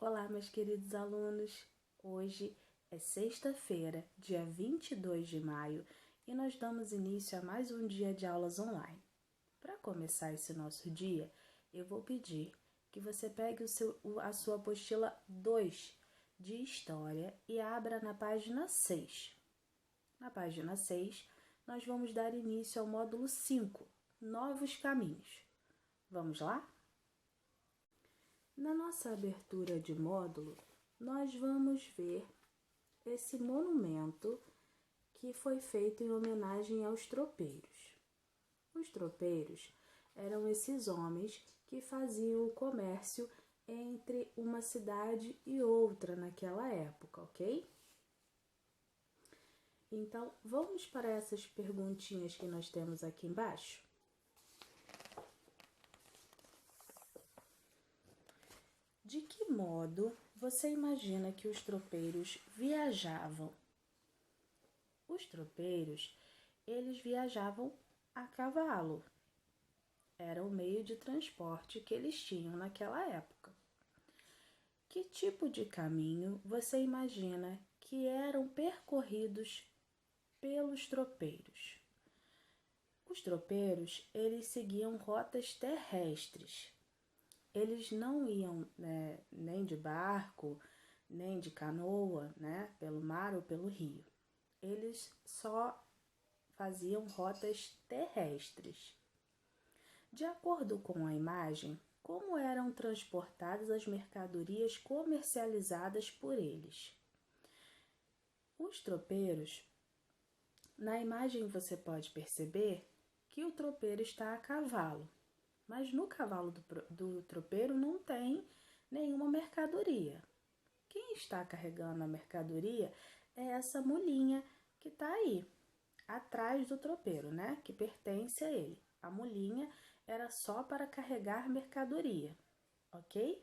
Olá, meus queridos alunos! Hoje é sexta-feira, dia 22 de maio, e nós damos início a mais um dia de aulas online. Para começar esse nosso dia, eu vou pedir que você pegue a sua apostila 2 de História e abra na página 6. Na página 6, nós vamos dar início ao módulo 5, Novos Caminhos. Vamos lá? Na nossa abertura de módulo, nós vamos ver esse monumento que foi feito em homenagem aos tropeiros. Os tropeiros eram esses homens que faziam o comércio entre uma cidade e outra naquela época, ok? Então, vamos para essas perguntinhas que nós temos aqui embaixo? De que modo você imagina que os tropeiros viajavam? Os tropeiros, eles viajavam a cavalo. Era o meio de transporte que eles tinham naquela época. Que tipo de caminho você imagina que eram percorridos pelos tropeiros? Os tropeiros, eles seguiam rotas terrestres. Eles não iam nem de barco, nem de canoa, pelo mar ou pelo rio. Eles só faziam rotas terrestres. De acordo com a imagem, como eram transportadas as mercadorias comercializadas por eles? Os tropeiros, na imagem você pode perceber que o tropeiro está a cavalo. Mas no cavalo do tropeiro não tem nenhuma mercadoria. Quem está carregando a mercadoria é essa mulinha que está aí, atrás do tropeiro, que pertence a ele. A mulinha era só para carregar mercadoria, ok?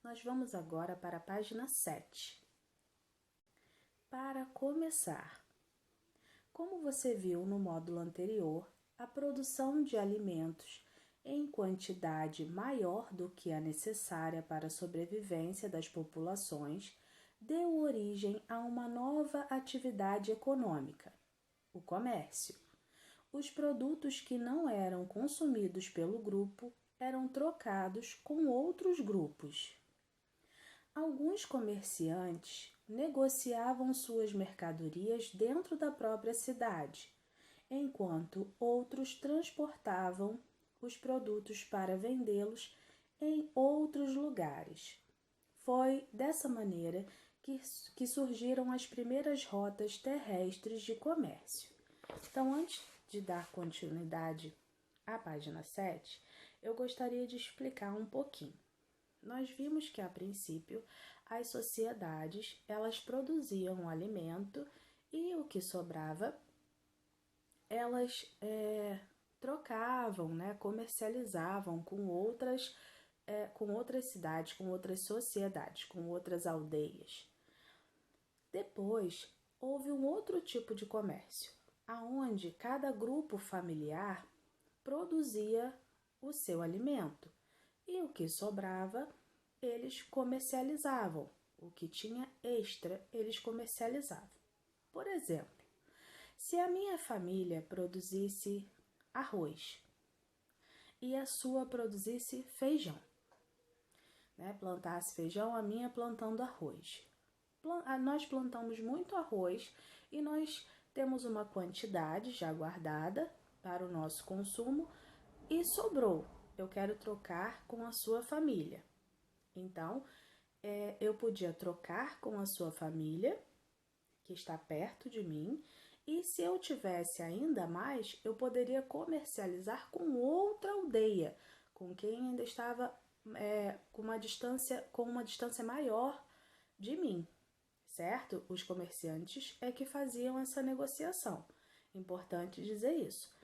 Nós vamos agora para a página 7. Para começar, como você viu no módulo anterior, a produção de alimentos em quantidade maior do que a necessária para a sobrevivência das populações, deu origem a uma nova atividade econômica, o comércio. Os produtos que não eram consumidos pelo grupo eram trocados com outros grupos. Alguns comerciantes negociavam suas mercadorias dentro da própria cidade, enquanto outros transportavam os produtos para vendê-los em outros lugares. Foi dessa maneira que surgiram as primeiras rotas terrestres de comércio. Então, antes de dar continuidade à página 7, eu gostaria de explicar um pouquinho. Nós vimos que, a princípio, as sociedades, elas produziam o alimento e o que sobrava, elas trocavam, comercializavam com outras cidades, com outras sociedades, com outras aldeias. Depois, houve um outro tipo de comércio, aonde cada grupo familiar produzia o seu alimento e o que sobrava, eles comercializavam. O que tinha extra, eles comercializavam. Por exemplo, se a minha família produzisse arroz e a sua produzisse feijão, plantasse feijão, a minha plantando arroz. Nós plantamos muito arroz e nós temos uma quantidade já guardada para o nosso consumo e sobrou. Eu quero trocar com a sua família. Então, eu podia trocar com a sua família, que está perto de mim, e se eu tivesse ainda mais, eu poderia comercializar com outra aldeia, com quem ainda estava com uma distância maior de mim, certo? Os comerciantes é que faziam essa negociação. Importante dizer isso,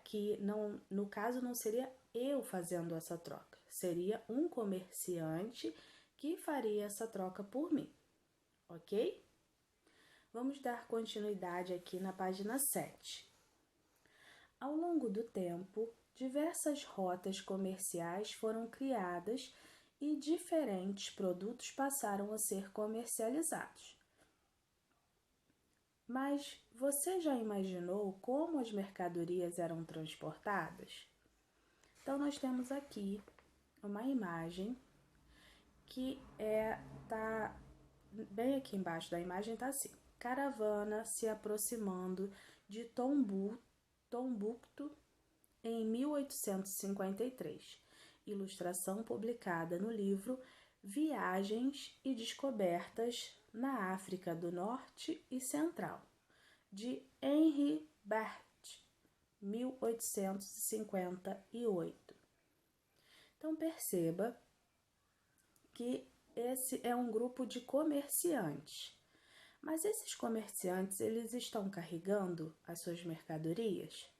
que não, no caso não seria eu fazendo essa troca, seria um comerciante que faria essa troca por mim, ok? Vamos dar continuidade aqui na página 7. Ao longo do tempo, diversas rotas comerciais foram criadas e diferentes produtos passaram a ser comercializados. Mas você já imaginou como as mercadorias eram transportadas? Então, nós temos aqui uma imagem que tá bem aqui embaixo da imagem, tá assim: caravana se aproximando de Tombuctu em 1853. Ilustração publicada no livro Viagens e Descobertas na África do Norte e Central, de Henri Bert, 1858. Então perceba que esse é um grupo de comerciantes. Mas esses comerciantes, eles estão carregando as suas mercadorias?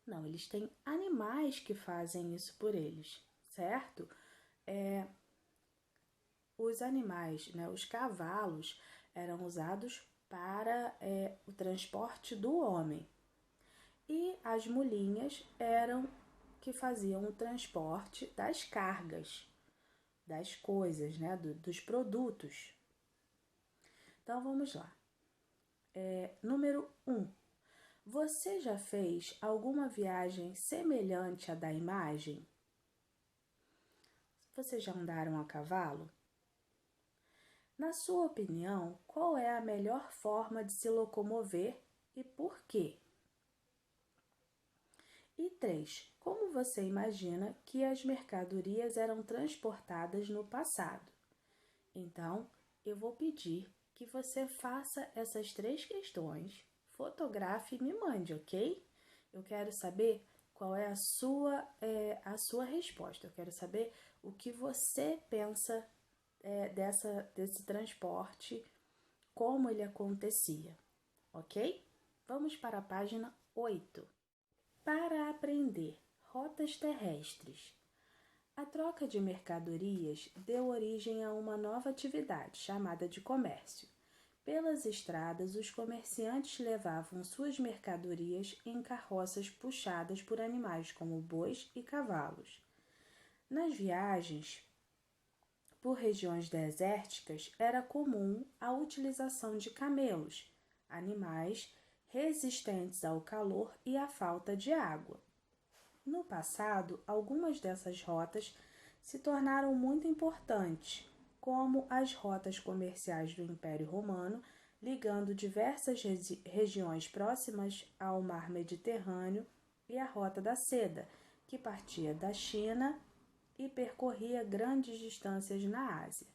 Não, eles têm animais que fazem isso por eles, certo? Os animais, né, os cavalos, eram usados para o transporte do homem. E as mulinhas eram que faziam o transporte das cargas, das coisas, né, dos produtos. Então, vamos lá. Número 1. Você já fez alguma viagem semelhante à da imagem? Vocês já andaram a cavalo? Na sua opinião, qual é a melhor forma de se locomover e por quê? E 3. Como você imagina que as mercadorias eram transportadas no passado? Então, eu vou pedir que você faça essas 3 questões, fotografe e me mande, ok? Eu quero saber qual é a sua resposta. Eu quero saber o que você pensa desse transporte, como ele acontecia, ok? Vamos para a página 8. Para aprender rotas terrestres. A troca de mercadorias deu origem a uma nova atividade chamada de comércio. Pelas estradas, os comerciantes levavam suas mercadorias em carroças puxadas por animais como bois e cavalos. Nas viagens por regiões desérticas, era comum a utilização de camelos, animais resistentes ao calor e à falta de água. No passado, algumas dessas rotas se tornaram muito importantes, como as rotas comerciais do Império Romano, ligando diversas regiões próximas ao Mar Mediterrâneo, e a Rota da Seda, que partia da China e percorria grandes distâncias na Ásia.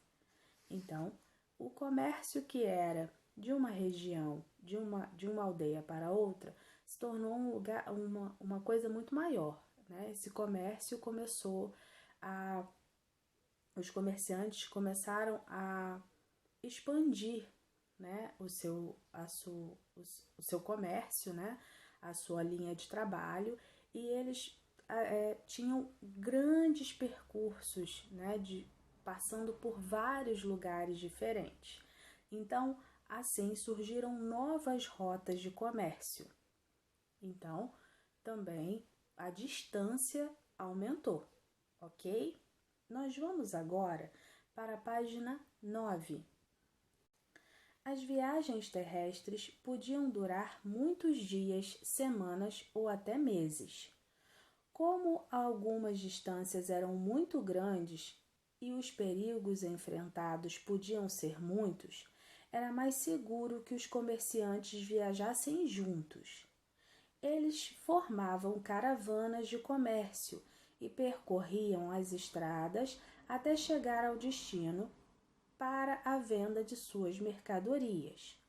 Então, o comércio que era de uma região, de uma aldeia para outra, se tornou uma coisa muito maior, né? Esse comércio os comerciantes começaram a expandir, né, o seu comércio, né, a sua linha de trabalho, e eles tinham grandes percursos, né, passando por vários lugares diferentes. Então, assim surgiram novas rotas de comércio. Então, também a distância aumentou, ok? Nós vamos agora para a página 9. As viagens terrestres podiam durar muitos dias, semanas ou até meses. Como algumas distâncias eram muito grandes e os perigos enfrentados podiam ser muitos, era mais seguro que os comerciantes viajassem juntos. Eles formavam caravanas de comércio e percorriam as estradas até chegar ao destino para a venda de suas mercadorias.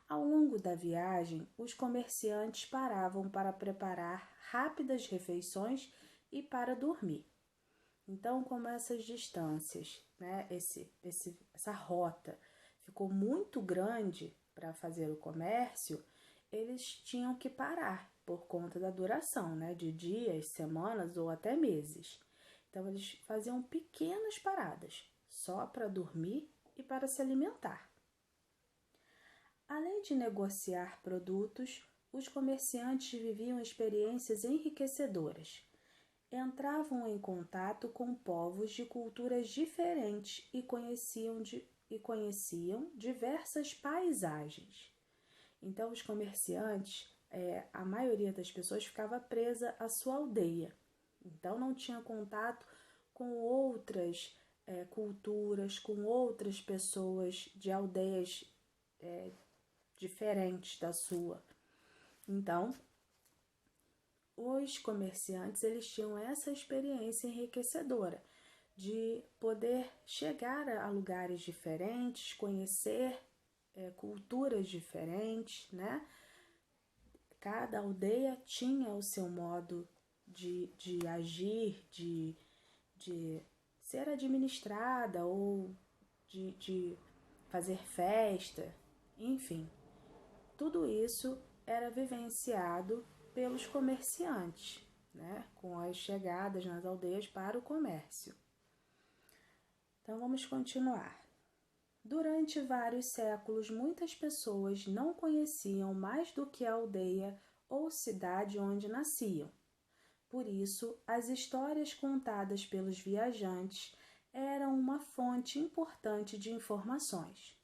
Ao longo da viagem, os comerciantes paravam para preparar rápidas refeições e para dormir. Então, como essas distâncias, né, essa rota ficou muito grande para fazer o comércio, eles tinham que parar por conta da duração, né, de dias, semanas ou até meses. Então, eles faziam pequenas paradas, só para dormir e para se alimentar. Além de negociar produtos, os comerciantes viviam experiências enriquecedoras. entravam em contato com povos de culturas diferentes e conheciam diversas paisagens. Então, os comerciantes, a maioria das pessoas ficava presa à sua aldeia. Então, não tinha contato com outras culturas, com outras pessoas de aldeias diferentes da sua. Então, os comerciantes, eles tinham essa experiência enriquecedora de poder chegar a lugares diferentes, conhecer culturas diferentes, né? Cada aldeia tinha o seu modo de agir, de ser administrada ou de fazer festa, enfim. Tudo isso era vivenciado pelos comerciantes, né? Com as chegadas nas aldeias para o comércio. Então vamos continuar. Durante vários séculos, muitas pessoas não conheciam mais do que a aldeia ou cidade onde nasciam. Por isso, as histórias contadas pelos viajantes eram uma fonte importante de informações.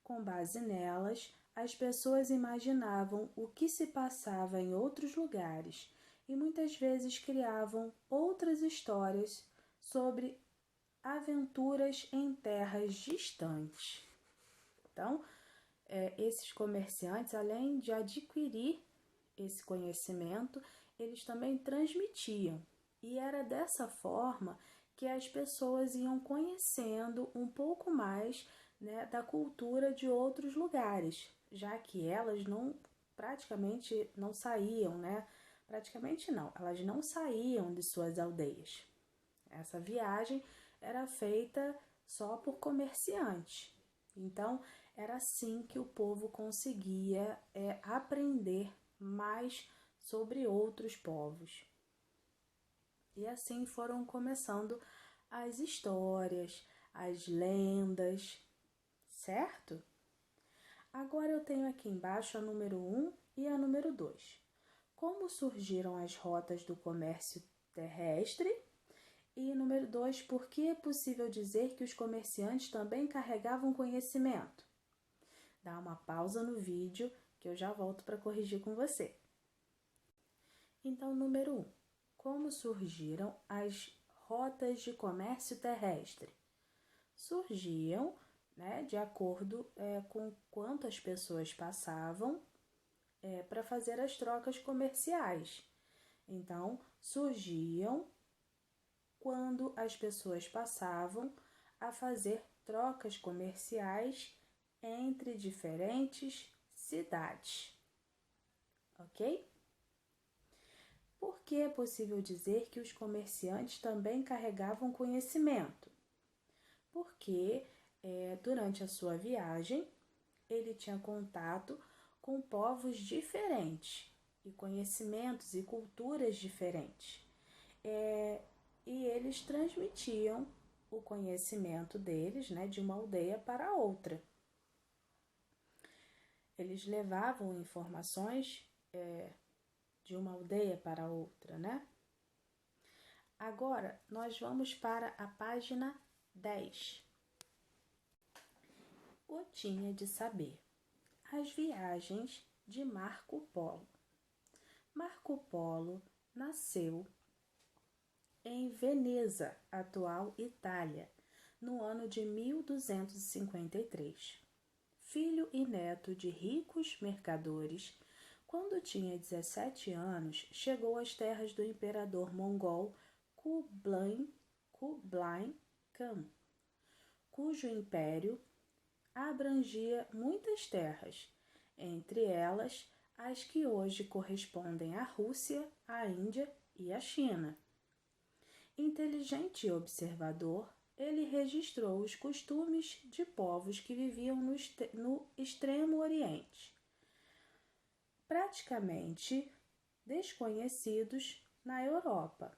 Com base nelas, as pessoas imaginavam o que se passava em outros lugares e muitas vezes criavam outras histórias sobre aventuras em terras distantes. Então, esses comerciantes, além de adquirir esse conhecimento, eles também transmitiam. E era dessa forma que as pessoas iam conhecendo um pouco mais, né, da cultura de outros lugares, já que elas praticamente não saíam, né? Praticamente não, elas não saíam de suas aldeias. Essa viagem era feita só por comerciantes. Então, era assim que o povo conseguia aprender mais sobre outros povos. E assim foram começando as histórias, as lendas, certo? Agora eu tenho aqui embaixo a número 1 e a número 2. Como surgiram as rotas do comércio terrestre? E número 2, por que é possível dizer que os comerciantes também carregavam conhecimento? Dá uma pausa no vídeo que eu já volto para corrigir com você. Então, número 1, como surgiram as rotas de comércio terrestre? Surgiam, né, de acordo com quanto as pessoas passavam para fazer as trocas comerciais. Então, surgiam quando as pessoas passavam a fazer trocas comerciais entre diferentes cidades. Ok? Por que é possível dizer que os comerciantes também carregavam conhecimento? Porque durante a sua viagem ele tinha contato com povos diferentes e conhecimentos e culturas diferentes. E eles transmitiam o conhecimento deles, né, de uma aldeia para outra. Eles levavam informações de uma aldeia para outra, né? Agora, nós vamos para a página 10. Gotinha de saber. As viagens de Marco Polo. Marco Polo nasceu em Veneza, atual Itália, no ano de 1253. Filho e neto de ricos mercadores, quando tinha 17 anos, chegou às terras do imperador mongol Kublai Khan, cujo império abrangia muitas terras, entre elas as que hoje correspondem à Rússia, à Índia e à China. Inteligente e observador, ele registrou os costumes de povos que viviam no Extremo Oriente, praticamente desconhecidos na Europa.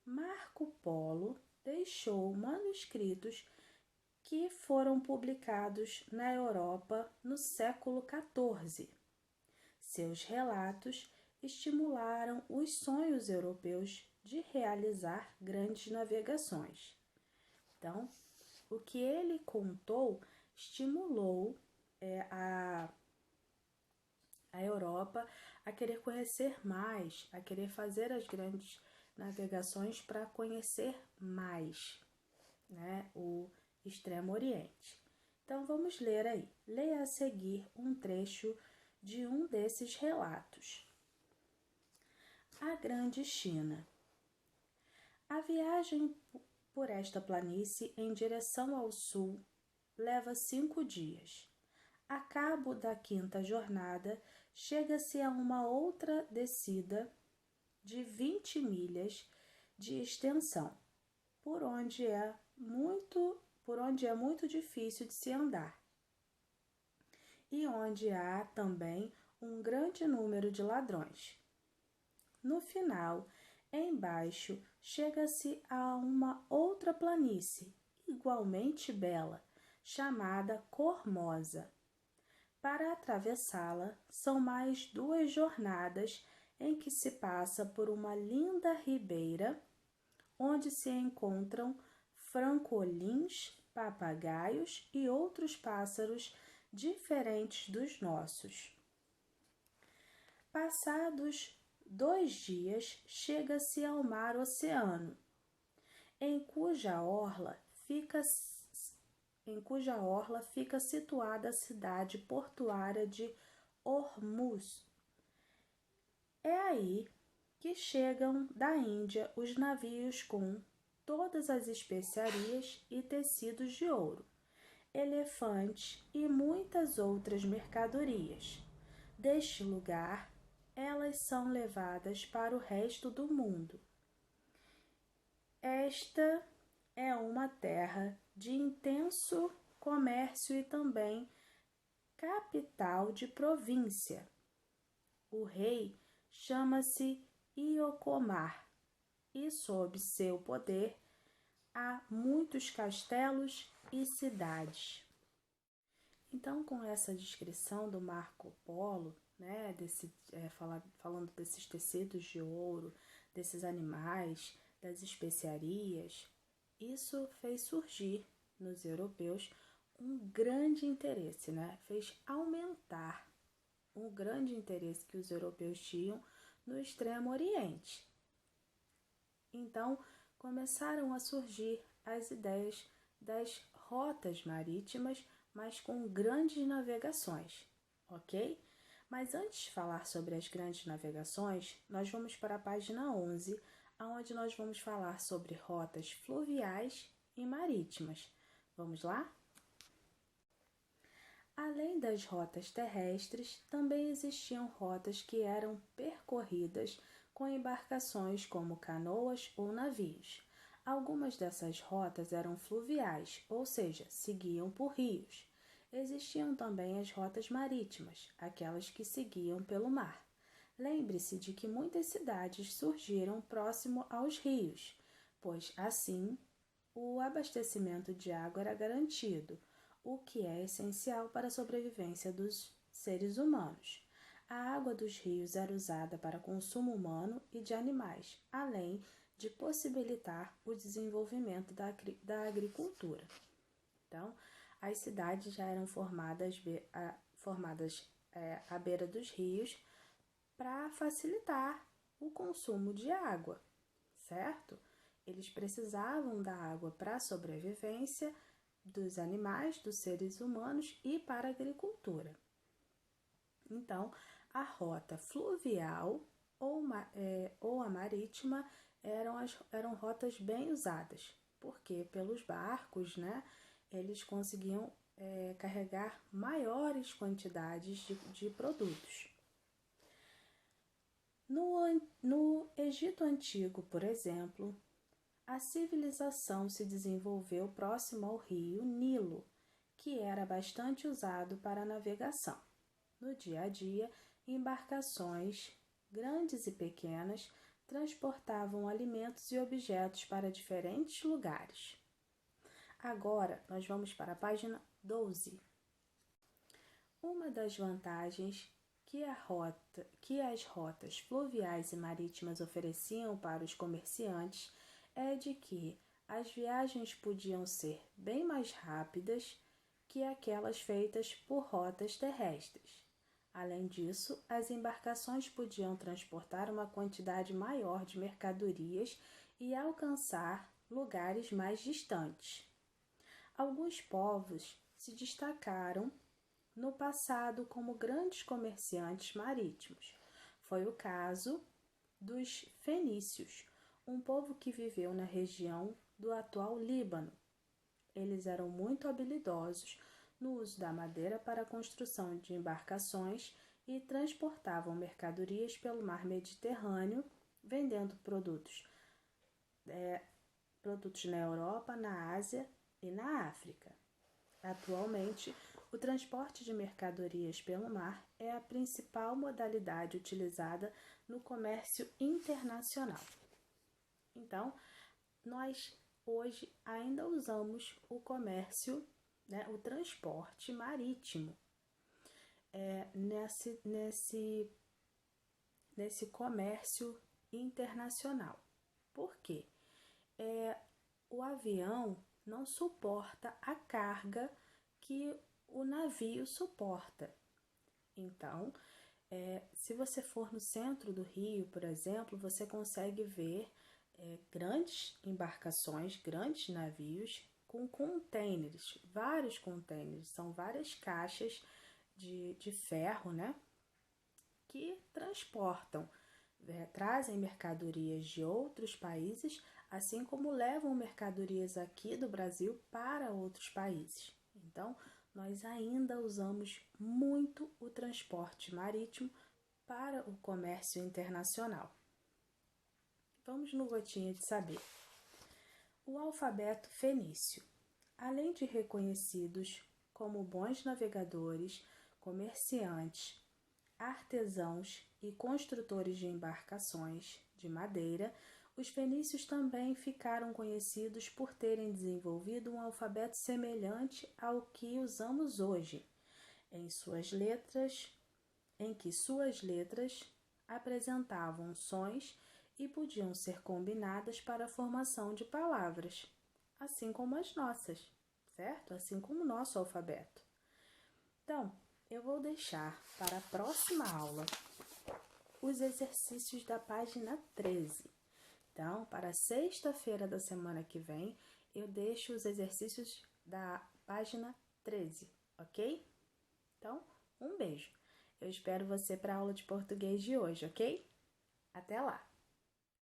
Marco Polo deixou manuscritos que foram publicados na Europa no século XIV. Seus relatos estimularam os sonhos europeus de realizar grandes navegações. Então, o que ele contou estimulou a Europa a querer conhecer mais, a querer fazer as grandes navegações para conhecer mais, né, o Extremo Oriente. Então vamos ler aí. Leia a seguir um trecho de um desses relatos. A Grande China. A viagem por esta planície em direção ao sul leva 5 dias. A cabo da 5ª jornada, chega-se a uma outra descida de 20 milhas de extensão, por onde é muito difícil de se andar, e onde há também um grande número de ladrões. No final, embaixo, chega-se a uma outra planície, igualmente bela, chamada Cormosa. Para atravessá-la, são mais 2 jornadas em que se passa por uma linda ribeira, onde se encontram francolins, papagaios e outros pássaros diferentes dos nossos. Passados 2 dias, chega-se ao mar Oceano, em cuja orla fica situada a cidade portuária de Ormuz. É aí que chegam da Índia os navios com todas as especiarias e tecidos de ouro, elefantes e muitas outras mercadorias. Deste lugar, elas são levadas para o resto do mundo. Esta é uma terra de intenso comércio e também capital de província. O rei chama-se Iocomar e, sob seu poder, há muitos castelos e cidades. Então, com essa descrição do Marco Polo, né, falando desses tecidos de ouro, desses animais, das especiarias, isso fez surgir nos europeus um grande interesse, né? Fez aumentar um grande interesse que os europeus tinham no Extremo Oriente. Então, começaram a surgir as ideias das rotas marítimas, mas com grandes navegações, ok? Mas antes de falar sobre as grandes navegações, nós vamos para a página 11, onde nós vamos falar sobre rotas fluviais e marítimas. Vamos lá? Além das rotas terrestres, também existiam rotas que eram percorridas com embarcações como canoas ou navios. Algumas dessas rotas eram fluviais, ou seja, seguiam por rios. Existiam também as rotas marítimas, aquelas que seguiam pelo mar. Lembre-se de que muitas cidades surgiram próximo aos rios, pois assim o abastecimento de água era garantido, o que é essencial para a sobrevivência dos seres humanos. A água dos rios era usada para consumo humano e de animais, além de possibilitar o desenvolvimento da agricultura. Então, as cidades já eram formadas à beira dos rios para facilitar o consumo de água, certo? Eles precisavam da água para a sobrevivência dos animais, dos seres humanos e para a agricultura. Então, a rota fluvial ou a marítima eram rotas bem usadas, porque pelos barcos, né, eles conseguiam carregar maiores quantidades de produtos. No Egito Antigo, por exemplo, a civilização se desenvolveu próximo ao rio Nilo, que era bastante usado para a navegação. No dia a dia, embarcações, grandes e pequenas, transportavam alimentos e objetos para diferentes lugares. Agora, nós vamos para a página 12. Uma das vantagens que as rotas fluviais e marítimas ofereciam para os comerciantes é de que as viagens podiam ser bem mais rápidas que aquelas feitas por rotas terrestres. Além disso, as embarcações podiam transportar uma quantidade maior de mercadorias e alcançar lugares mais distantes. Alguns povos se destacaram no passado como grandes comerciantes marítimos. Foi o caso dos fenícios, um povo que viveu na região do atual Líbano. Eles eram muito habilidosos no uso da madeira para a construção de embarcações e transportavam mercadorias pelo mar Mediterrâneo, vendendo produtos na Europa, na Ásia e na África. Atualmente, o transporte de mercadorias pelo mar é a principal modalidade utilizada no comércio internacional. Então, nós hoje ainda usamos o comércio, o transporte marítimo nesse comércio internacional. Por quê? O avião não suporta a carga que o navio suporta. Então, se você for no centro do Rio, por exemplo, você consegue ver grandes embarcações, grandes navios com containers, vários containers, são várias caixas de ferro, que transportam, trazem mercadorias de outros países, assim como levam mercadorias aqui do Brasil para outros países. Então, nós ainda usamos muito o transporte marítimo para o comércio internacional. Vamos no Gotinha de Saber. O alfabeto fenício. Além de reconhecidos como bons navegadores, comerciantes, artesãos e construtores de embarcações de madeira, os fenícios também ficaram conhecidos por terem desenvolvido um alfabeto semelhante ao que usamos hoje, em que suas letras apresentavam sons e podiam ser combinadas para a formação de palavras, assim como as nossas, certo? Assim como o nosso alfabeto. Então, eu vou deixar para a próxima aula os exercícios da página 13. Então, para sexta-feira da semana que vem, eu deixo os exercícios da página 13, ok? Então, um beijo. Eu espero você para a aula de português de hoje, ok? Até lá!